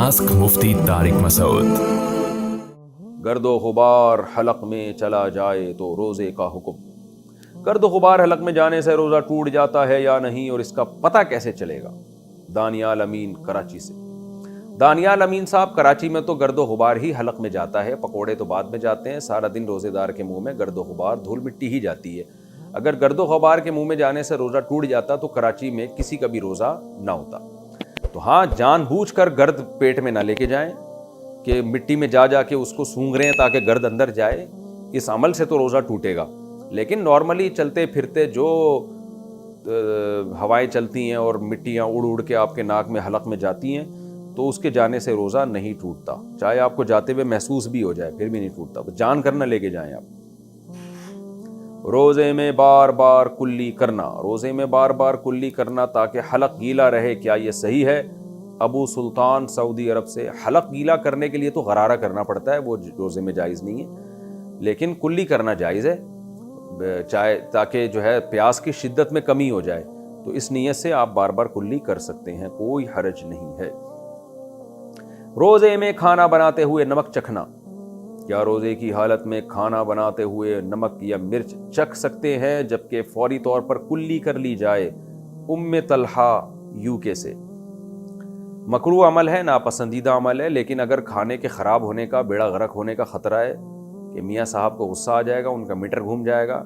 Ask मुफ्ती तारिक मसूद। गर्दो गुबार हलक में चला जाए तो रोज़े का हुक्म। गर्दो गुबार हलक में जाने से रोज़ा टूट जाता है या नहीं और इसका पता कैसे चलेगा। दानियाल अमीन कराची से। दानियाल अमीन साहब, कराची में तो गर्दो गुबार ही हलक में जाता है, पकोड़े तो बाद में जाते हैं। सारा दिन रोज़ेदार के मुंह में गर्दो गुबार धूल मिट्टी ही जाती है। अगर गर्दो गुबार के मुंह में जाने से रोज़ा टूट जाता तो कराची में किसी का भी रोज़ा ना होता। तो हाँ, जानबूझकर गर्द पेट में ना लेके जाएं कि मिट्टी में जा के उसको सूंघ रहे हैं ताकि गर्द अंदर जाए। इस अमल से तो रोज़ा टूटेगा। लेकिन नॉर्मली चलते फिरते जो हवाएं चलती हैं और मिट्टियाँ उड़ उड़ के आपके नाक में हलक में जाती हैं, तो उसके जाने से रोज़ा नहीं टूटता। चाहे आपको जाते हुए महसूस भी हो जाए फिर भी नहीं टूटता। तो जान कर ना लेके जाएं आप। रोज़े में बार बार कुल्ली करना। रोज़े में बार बार कुल्ली करना ताकि हलक गीला रहे, क्या ये सही है? अबू सुल्तान सऊदी अरब से। हलक गीला करने के लिए तो गरारा करना पड़ता है, वो रोज़े में जायज़ नहीं है, लेकिन कुल्ली करना जायज़ है, चाहे ताकि जो है प्यास की शिद्दत में कमी हो जाए। तो इस नीयत से आप बार बार कुल्ली कर सकते हैं, कोई हरज नहीं है। रोज़े में खाना बनाते हुए नमक चखना। क्या रोज़े की हालत में खाना बनाते हुए नमक या मिर्च चख सकते हैं जबकि फौरी तौर पर कुल्ली कर ली जाए? उम्मे तलहा यूके से। मकरूह अमल है, नापसंदीदा अमल है, लेकिन अगर खाने के ख़राब होने का, बेड़ा गर्क होने का ख़तरा है कि मियाँ साहब को गुस्सा आ जाएगा, उनका मीटर घूम जाएगा,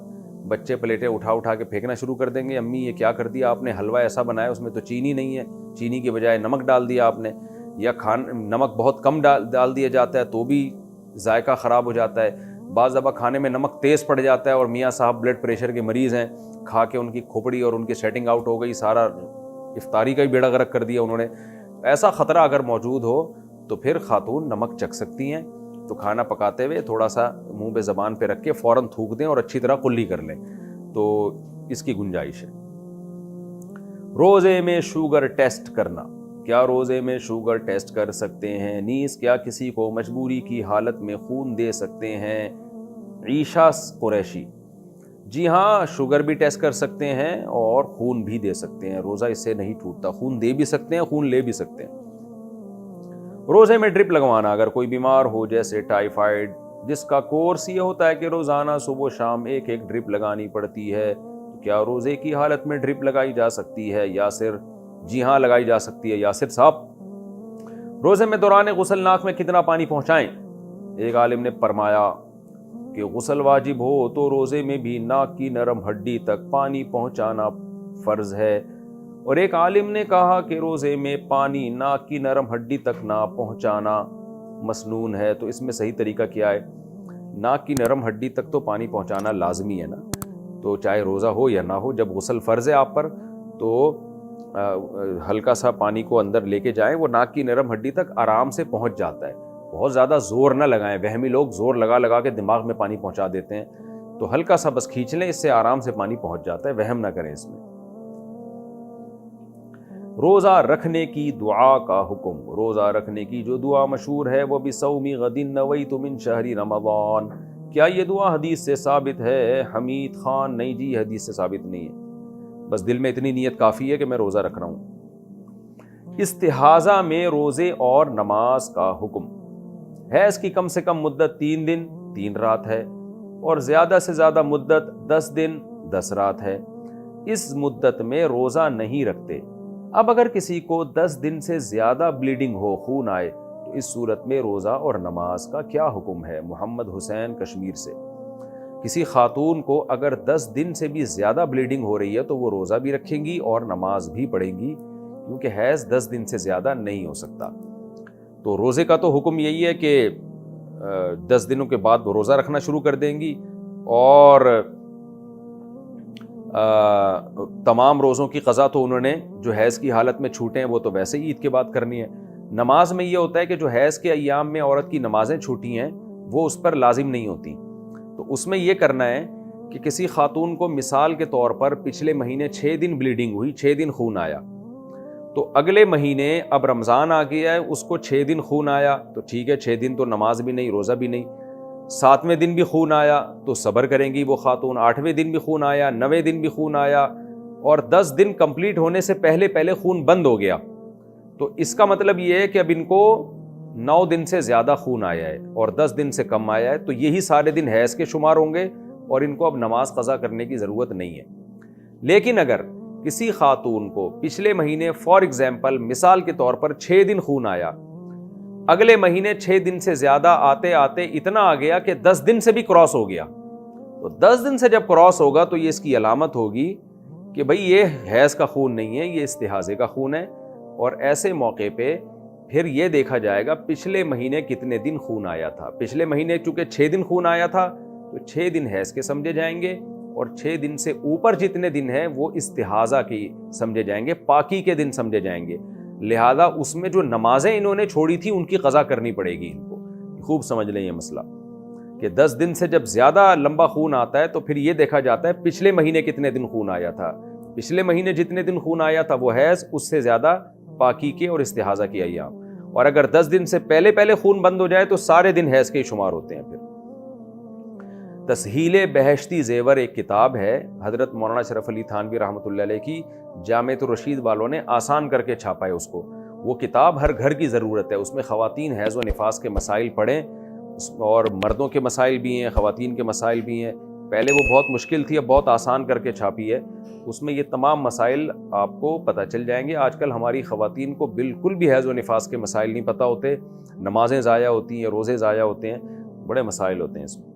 बच्चे प्लेटें उठा के फेंकना शुरू कर देंगे, अम्मी ये क्या कर दिया आपने, हलवा ऐसा बनाया उसमें तो चीनी नहीं है, चीनी की बजाय नमक डाल दिया आपने, या नमक बहुत कम डाल दिया जाता है तो भी जायका ख़राब हो जाता है। बाज़ दफ़ा खाने में नमक तेज़ पड़ जाता है और मियाँ साहब ब्लड प्रेशर के मरीज़ हैं, खा के उनकी खोपड़ी और उनकी सेटिंग आउट हो गई, सारा इफ्तारी का ही बेड़ा गर्क कर दिया उन्होंने। ऐसा ख़तरा अगर मौजूद हो तो फिर खातून नमक चख सकती हैं। तो खाना पकाते हुए थोड़ा सा मुंह पे ज़बान पे रख के फ़ौरन थूक दें और अच्छी तरह कुल्ली कर लें, तो इसकी गुंजाइश है। रोज़े में शुगर टेस्ट करना। क्या रोज़े में शुगर टेस्ट कर सकते हैं? नीस क्या किसी को मजबूरी की हालत में खून दे सकते हैं? ईशा कुरैशी। जी हाँ, शुगर भी टेस्ट कर सकते हैं और खून भी दे सकते हैं। रोज़ा इससे नहीं टूटता। खून दे भी सकते हैं, खून ले भी सकते हैं। रोज़े में ड्रिप लगवाना। अगर कोई बीमार हो जैसे टाइफाइड, जिसका कोर्स ये होता है कि रोज़ाना सुबह शाम एक एक ड्रिप लगानी पड़ती है, तो क्या रोज़े की हालत में ड्रिप लगाई जा सकती है? यासिर। जी हाँ, लगाई जा सकती है यासिर साहब। रोज़े में दौरान गुस्ल नाक में कितना पानी पहुँचाएं? एक आलिम ने फरमाया कि गुस्ल वाजिब हो तो रोज़े में भी नाक की नरम हड्डी तक पानी पहुँचाना फ़र्ज़ है, और एक आलिम ने कहा कि रोज़े में पानी नाक की नरम हड्डी तक ना पहुँचाना मसनून है। तो इसमें सही तरीका क्या है? नाक की नरम हड्डी तक तो पानी पहुँचाना लाजमी है ना, तो चाहे रोज़ा हो या ना हो, जब गुस्ल फ़र्ज़ है आप पर तो हल्का सा पानी को अंदर लेके जाएं, वो नाक की नरम हड्डी तक आराम से पहुँच जाता है। बहुत ज़्यादा ज़ोर ना लगाएं। वहमी लोग ज़ोर लगा के दिमाग में पानी पहुँचा देते हैं, तो हल्का सा बस खींच लें, इससे आराम से पानी पहुँच जाता है। वहम ना करें इसमें। रोज़ा रखने की दुआ का हुक्म। रोज़ा रखने की जो दुआ मशहूर है वो भी सौमी गदिन नवैतु मिन शहरी रमज़ान। क्या ये दुआ हदीस से साबित है? हमीद खान, नहीं जी, हदीस से साबित नहीं है, बस दिल में इतनी नीयत काफ़ी है कि मैं रोज़ा रख रहा हूँ। इस्तिहाज़ा में रोज़े और नमाज का हुक्म। हैज़ की कम से कम मुद्दत 3 दिन 3 रात है और ज़्यादा से ज़्यादा मुद्दत 10 दिन 10 रात है। इस मुद्दत में रोज़ा नहीं रखते। अब अगर किसी को 10 दिन से ज़्यादा ब्लीडिंग हो, खून आए, तो इस सूरत में रोज़ा और नमाज का क्या हुक्म है? मोहम्मद हुसैन कश्मीर से। किसी खातून को अगर 10 दिन से भी ज़्यादा ब्लीडिंग हो रही है तो वो रोज़ा भी रखेंगी और नमाज भी पढ़ेंगी, क्योंकि हैज़ 10 दिन से ज़्यादा नहीं हो सकता। तो रोज़े का तो हुक्म यही है कि 10 दिनों के बाद वो रोज़ा रखना शुरू कर देंगी, और तमाम रोज़ों की क़ज़ा तो उन्होंने जो हैज़ की हालत में छूटे हैं वो तो वैसे ही ईद के बाद करनी है। नमाज में ये होता है कि जो हैज़ के अय्याम में औरत की नमाज़ें छूटी हैं वो उस पर लाजिम नहीं होती, तो उसमें ये करना है कि किसी खातून को मिसाल के तौर पर पिछले महीने 6 दिन ब्लीडिंग हुई, 6 दिन खून आया, तो अगले महीने अब रमज़ान आ गया है, उसको 6 दिन खून आया तो ठीक है, 6 दिन तो नमाज भी नहीं, रोज़ा भी नहीं। 7वें दिन भी खून आया तो सब्र करेंगी वो खातून। 8वें दिन भी खून आया, 9वें दिन भी खून आया, और 10 दिन कंप्लीट होने से पहले खून बंद हो गया, تو اس کا مطلب یہ ہے کہ اب ان کو 9 دن سے زیادہ خون آیا ہے اور 10 دن سے کم آیا ہے، تو یہی سارے دن حیض کے شمار ہوں گے اور ان کو اب نماز قضا کرنے کی ضرورت نہیں ہے۔ لیکن اگر کسی خاتون کو پچھلے مہینے فار ایگزامپل مثال کے طور پر 6 دن خون آیا، اگلے مہینے 6 دن سے زیادہ آتے آتے اتنا آ گیا کہ 10 دن سے بھی کراس ہو گیا، تو 10 دن سے جب کراس ہوگا تو یہ اس کی علامت ہوگی کہ بھئی یہ حیض کا خون نہیں ہے، یہ استحاضے کا خون ہے، اور ایسے موقع پہ پھر یہ دیکھا جائے گا پچھلے مہینے کتنے دن خون آیا تھا۔ پچھلے مہینے چونکہ 6 دن خون آیا تھا تو 6 دن حیض کے سمجھے جائیں گے، اور 6 دن سے اوپر جتنے دن ہیں وہ استحاضہ کی سمجھے جائیں گے، پاکی کے دن سمجھے جائیں گے۔ لہذا اس میں جو نمازیں انہوں نے چھوڑی تھی ان کی قضا کرنی پڑے گی ان کو۔ خوب سمجھ لیں یہ مسئلہ کہ 10 دن سے جب زیادہ لمبا خون آتا ہے تو پھر یہ دیکھا جاتا ہے پچھلے مہینے کتنے دن خون آیا تھا، پچھلے مہینے جتنے دن خون آیا تھا وہ حیض، اس سے زیادہ پاکی کے اور استحاضہ کے ایام، اور اگر 10 دن سے پہلے خون بند ہو جائے تو سارے دن حیض کے ہی شمار ہوتے ہیں۔ پھر تسہیل بہشتی زیور ایک کتاب ہے حضرت مولانا اشرف علی تھانوی رحمۃ اللہ علیہ کی، جامعۃ الرشید والوں نے آسان کر کے چھاپا ہے اس کو۔ وہ کتاب ہر گھر کی ضرورت ہے، اس میں خواتین حیض و نفاس کے مسائل پڑھیں، اور مردوں کے مسائل بھی ہیں، خواتین کے مسائل بھی ہیں۔ پہلے وہ بہت مشکل تھی، اب بہت آسان کر کے چھاپی ہے، اس میں یہ تمام مسائل آپ کو پتہ چل جائیں گے۔ آج کل ہماری خواتین کو بالکل بھی حیض و نفاس کے مسائل نہیں پتہ ہوتے، نمازیں ضائع ہوتی ہیں، روزے ضائع ہوتے ہیں، بڑے مسائل ہوتے ہیں اس میں۔